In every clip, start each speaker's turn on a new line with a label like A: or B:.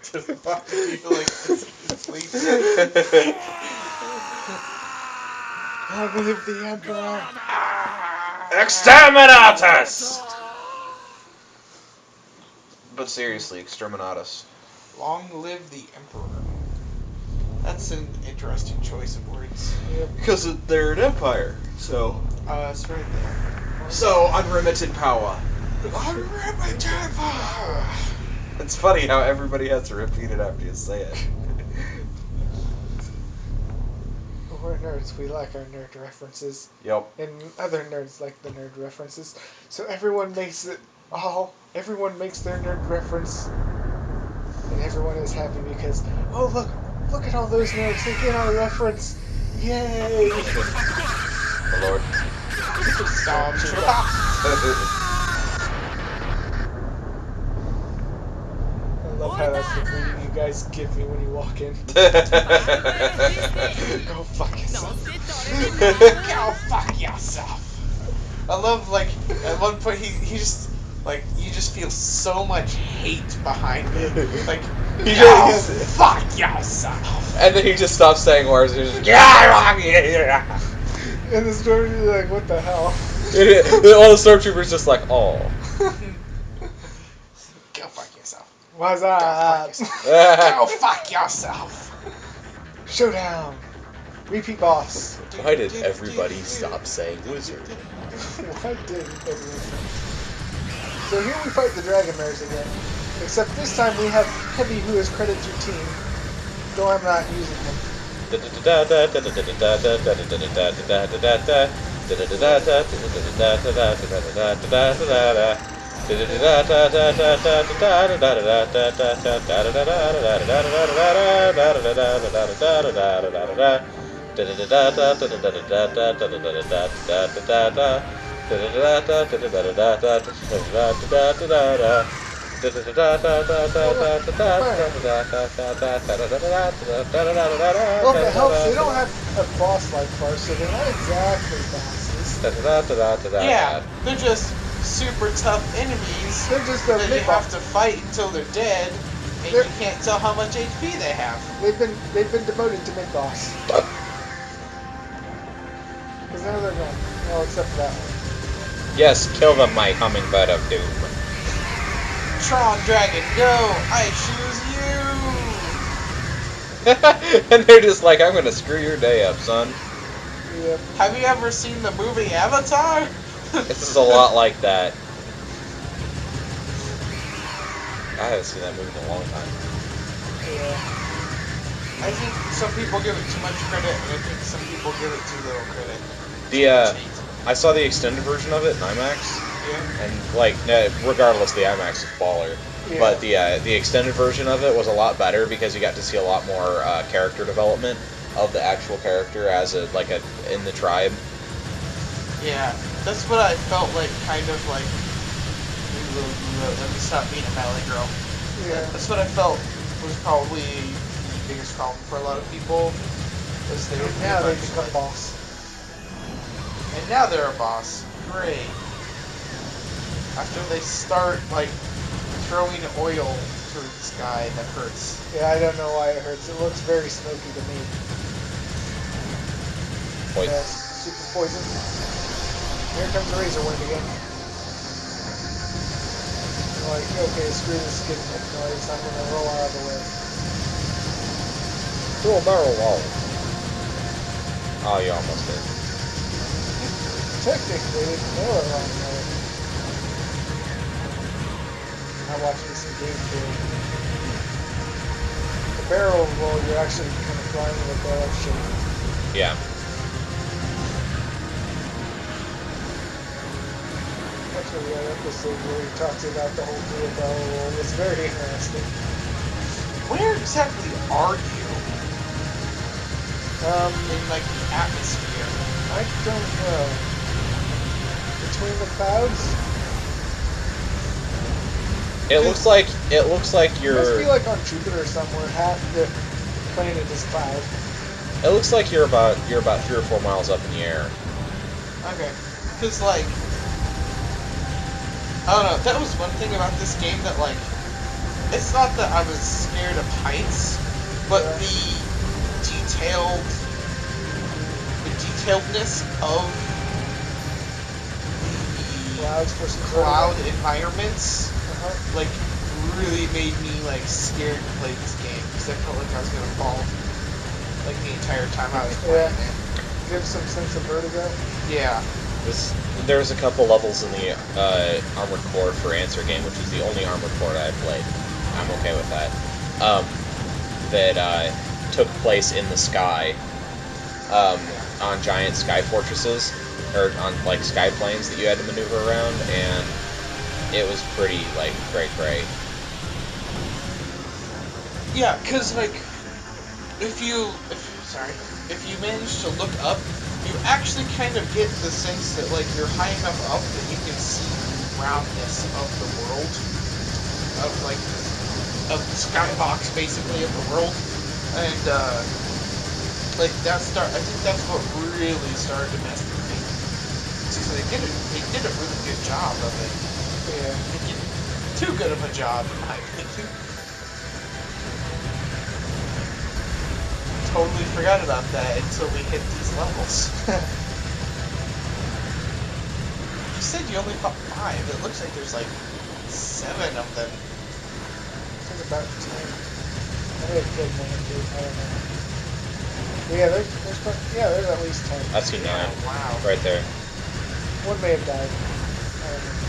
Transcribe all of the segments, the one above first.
A: Just fucking you like sleep.
B: Long live the Emperor!
C: Exterminatus! But seriously, exterminatus.
A: Long live the Emperor. That's an interesting choice of words.
B: Yep.
C: Because they're an empire, so...
A: That's right there.
C: So, unlimited power.
A: Unlimited power!
C: It's funny how everybody has to repeat it after you say it.
B: We're nerds, we like our nerd references.
C: Yep.
B: And other nerds like the nerd references. So everyone makes their nerd reference. And everyone is happy because, oh look at all those nerds, they get our reference. Yay!
C: The Lord.
B: I love how that's the greeting you guys give me when you walk in. Go fuck yourself.
A: Go fuck yourself. I love, like, at one point he just, like, you just feel so much hate behind him. Like, go fuck yourself.
C: And then he just stops saying words and he's just
B: And the stormtroopers are like, what the hell?
C: all the stormtroopers just like, oh.
A: Go fuck yourself.
B: What's
A: Go
B: up?
A: fuck yourself. Go fuck yourself.
B: Showdown. Repeat boss.
C: Why did everybody stop saying wizard?
B: Why did everyone? So here we fight the Dragonmeres again. Except this time we have Heavy, who is credit to team, though I'm not using him. Well, it helps, they don't have a boss-like part, so they're not exactly bosses.
A: Yeah, they're just super tough enemies.
B: They're just
A: that you have to fight until they're dead, and you can't tell how much HP they have.
B: They've been demoted to mid-boss. Because now they're gone. Well, except for that one.
C: Yes, kill them, my hummingbird of doom.
A: Tron Dragon, go! I choose you!
C: And they're just like, I'm gonna screw your day up, son.
B: Yep.
A: Have you ever seen the movie Avatar?
C: This is a lot like that. I haven't seen that movie in a long time.
B: Yeah.
A: I think some people give it too much credit, and I think some people give it too little credit.
C: I saw the extended version of it in IMAX.
A: Yeah.
C: And like, regardless, the IMAX is baller.
B: Yeah.
C: But the extended version of it was a lot better because you got to see a lot more character development of the actual character as in the tribe.
A: Yeah, that's what I felt like. Kind of like, let me stop being a Valley girl.
B: Yeah.
A: That's what I felt was probably the biggest problem for a lot of people. Was they were
B: Now they
A: pretty much
B: become boss.
A: And now they're a boss. Great. After they start, like, throwing oil through the sky that hurts.
B: Yeah, I don't know why it hurts. It looks very smoky to me.
C: Poison.
B: Super poison. Here comes the Razor Wind again. I'm like, okay, screw this skin noise. I'm gonna roll out of the way.
C: Do a barrel roll. Oh, you almost did.
B: Technically, they were wrong there. I'm watching some gameplay. The barrel roll, you're actually kind of flying in a barrel shape.
C: Yeah.
B: Actually, we had an episode where we talked about the whole dual barrel roll. It's very interesting.
A: Where exactly are you? In, like, the atmosphere.
B: I don't know. Between the clouds?
C: It looks like you're.
B: Must be like on Jupiter somewhere. Half the planet is cloud.
C: It looks like you're about 3 or 4 miles up in the air.
A: Okay. Because, like, I don't know, that was one thing about this game that, like, it's not that I was scared of heights, but the detailedness of the cloud environments, like, really made me, like, scared to play this game, because I felt like I was going to fall, like, the entire time I was playing it.
B: Give some sense of vertigo.
A: Yeah.
C: There's a couple levels in the Armored Core for Answer game, which is the only Armored Core that I played. I'm okay with that. That took place in the sky, on giant sky fortresses, or on like sky planes that you had to maneuver around, and it was pretty like great.
A: Yeah, because like if you manage to look up, you actually kind of get the sense that like you're high enough up that you can see the roundness of the world, of the skybox basically of the world, and like I think that's what really started to mess with me. Because they did a really good job of it.
B: Yeah.
A: They did too good of a job, in my opinion. Totally forgot about that until we hit these levels. You said you only fought 5. It looks like there's like 7 of them.
B: There's about 10. I may have killed one or two. I don't know. But yeah, there's at least 10.
C: I see 9.
A: Wow.
C: Right there.
B: One may have died. I don't know.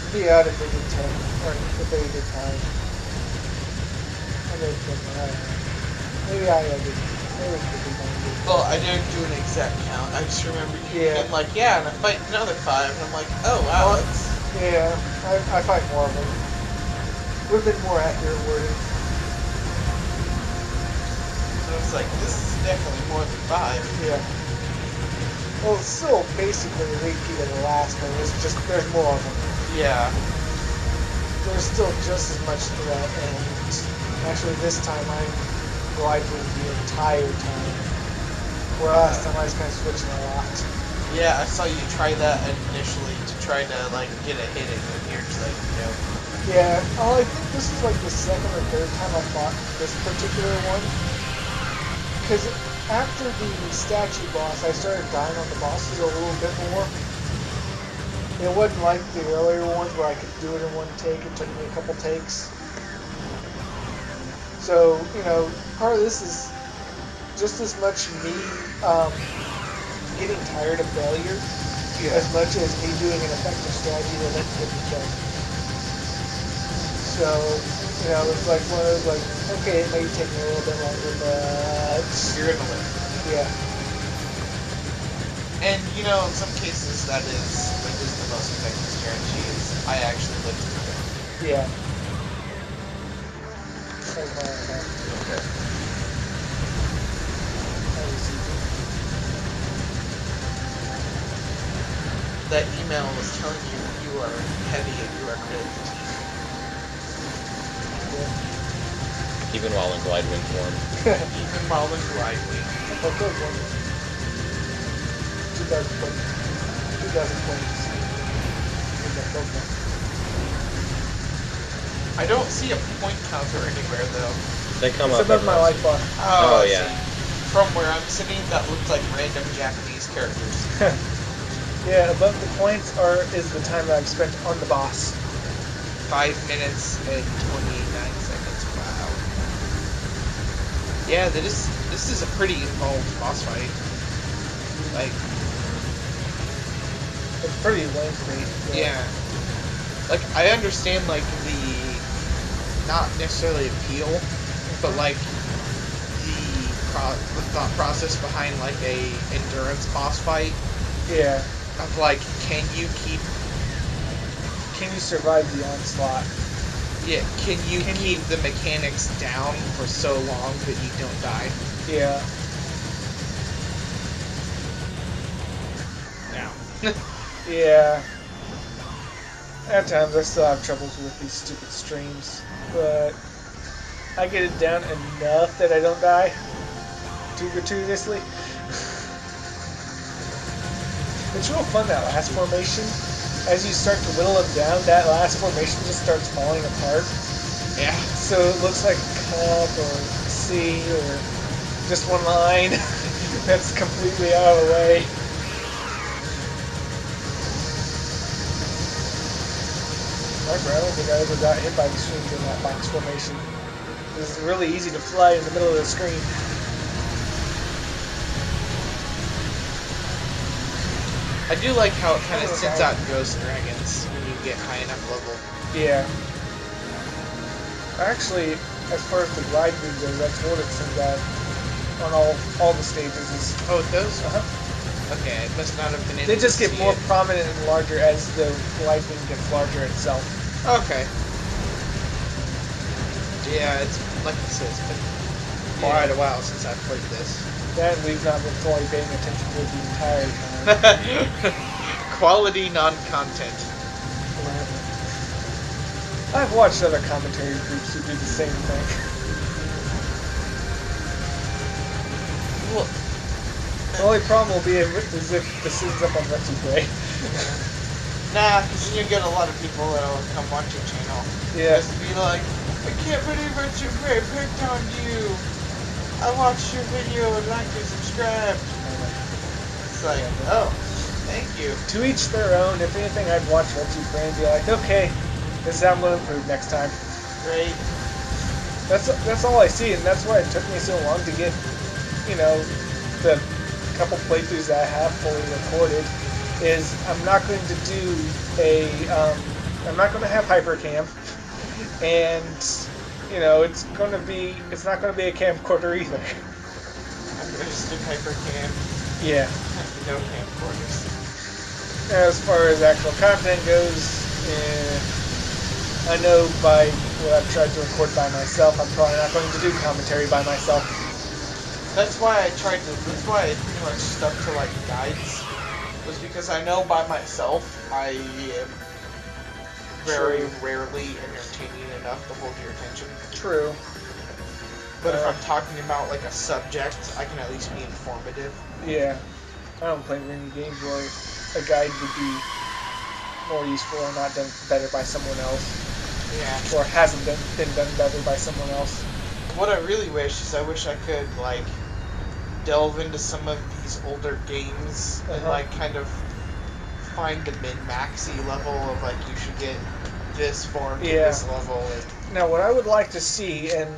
B: It'd be odd if they did 10, or if they did 5. I may have killed one. I don't know. Maybe I did. Maybe it could be 9.
A: Well, I didn't do an exact count. I just remember you being like, yeah, and I fight another 5, and I'm like, oh wow.
B: Yeah, I fight more of them. Would have been more accurate wording.
A: So it's like, this is definitely more than 5.
B: Yeah. Well, it's still basically a repeat of the last one. It's just there's more of them.
A: Yeah.
B: There's still just as much threat, and actually this time I'm gliding the entire time. Where last time I was kind of switching a lot.
A: Yeah, I saw you try that initially to try to like get a hit in, and you're just like, no.
B: Yeah. Oh, I think this is like the second or third time I fought this particular one. Because after the statue boss, I started dying on the bosses a little bit more. It wasn't like the earlier ones where I could do it in one take. It took me a couple takes. So, you know, part of this is just as much me getting tired of failure as much as me doing an effective strategy that doesn't get me killed. So, you know, it's like one of those like, okay, it may take me a little bit longer, but
A: You're gonna win.
B: Yeah.
A: And you know, in some cases that is the most effective strategy is I actually live through it.
B: Yeah. That's my own.
A: Okay. That email was telling you you are heavy and you are critically fatigued.
B: Yeah.
C: Even while in glide wing form.
A: Even while in glide wing.
B: I killed one. 2,000 points. 2,000 points.
A: I don't see a point counter anywhere though.
C: They come
B: It's
C: up
B: above my life bar.
C: Oh,
A: I
C: yeah.
A: see. From where I'm sitting, that looks like random Japanese characters.
B: Yeah, above the points is the time that I've spent on the boss.
A: 5 minutes and 29 seconds. Wow. Yeah, this is a pretty involved boss fight. Like,
B: It's pretty lengthy.
A: yeah. Like, I understand, like, the, not necessarily appeal, but, like, the thought process behind, like, a endurance boss fight.
B: Yeah.
A: Of, like, can you
B: survive the onslaught?
A: Yeah, can you keep the mechanics down for so long that you don't die?
B: Yeah.
A: No.
B: Yeah. At times I still have troubles with these stupid streams, but I get it down enough that I don't die too gratuitously. It's real fun, that last formation. as you start to whittle them down, that last formation just starts falling apart.
A: Yeah.
B: So it looks like a cup or C or just one line that's completely out of the way. I don't think I ever got hit by the streams in that box formation. It's really easy to fly in the middle of the screen.
A: I do like how it kind of sends out ghost dragons when you get high enough level.
B: Yeah. Actually, as far as the glide beam goes, that's what it sends out on all the stages.
A: Oh, it does?
B: Uh-huh.
A: Okay, I must not have been able
B: They just
A: to
B: get
A: see
B: more
A: it.
B: prominent and larger as the glide beam gets larger itself.
A: Okay. Yeah, it's like I said, it's been quite a while since I've played this.
B: That we've not been fully paying attention to it the entire time.
A: Quality non-content.
B: I've watched other commentary groups who do the same thing.
A: Well,
B: The only problem will be is if this ends up on Retro Play.
A: nah, because then you get a lot of people that'll come watch your channel.
B: Yeah.
A: Just be like, I can't believe what you picked on you. I watched your video and liked and subscribed. It's like, oh, thank you.
B: To each their own. If anything, I'd watch Retro Play and be like, okay, this is how I'm going to improve next time.
A: Great.
B: That's all I see, and that's why it took me so long to get, the couple playthroughs that I have fully recorded. Is I'm not going to do I'm not going to have hypercam, and it's not going to be a camcorder either.
A: I'm gonna just do hypercam.
B: Yeah.
A: No camcorders.
B: As far as actual content goes, I know by what I've tried to record by myself, I'm probably not going to do commentary by myself.
A: That's why I pretty much stuck to like guides, was because I know by myself I am very rarely entertaining enough to hold your attention.
B: True.
A: But if I'm talking about like a subject, I can at least be informative.
B: Yeah. I don't play many games where a guide would be more useful or not done better by someone else.
A: Yeah.
B: Or hasn't been done better by someone else.
A: What I really wish is I wish I could like delve into some of these older games and like kind of find the min-maxy level of like you should get this form to this level. And
B: now what I would like to see, and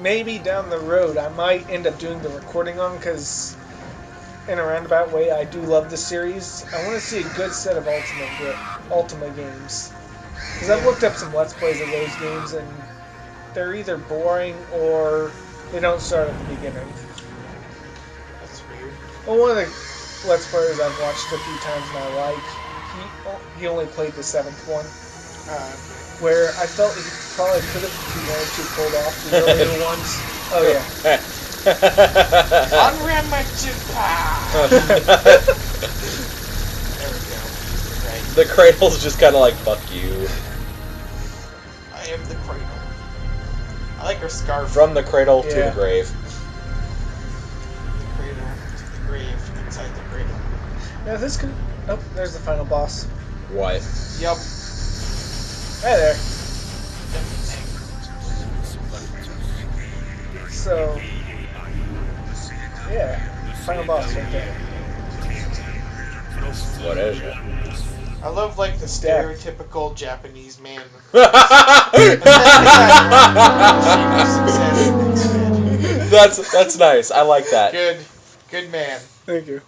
B: maybe down the road I might end up doing the recording on, because in a roundabout way I do love the series. I want to see a good set of Ultima games. Because I've looked up some Let's Plays of those games and they're either boring or they don't start at the beginning.
A: that's weird.
B: Well, one of the Let's Players I've watched a few times and I like, he only played the 7th one. Where I felt he probably could have, if he wanted to, pulled off the earlier ones. Oh yeah.
A: Unlimited power! There we go. Right.
C: The cradle's just kind of like, fuck you.
A: I am the cradle. I like her scarf.
C: From the cradle to the grave.
A: The cradle to the grave, inside the cradle.
B: Yeah, this could... Oh, there's the final boss.
C: What?
A: Yup.
B: Hi there. So... yeah, final boss right there.
C: What is it?
A: I love like the stereotypical Japanese man.
C: That's nice. I like that.
A: Good man.
B: Thank you.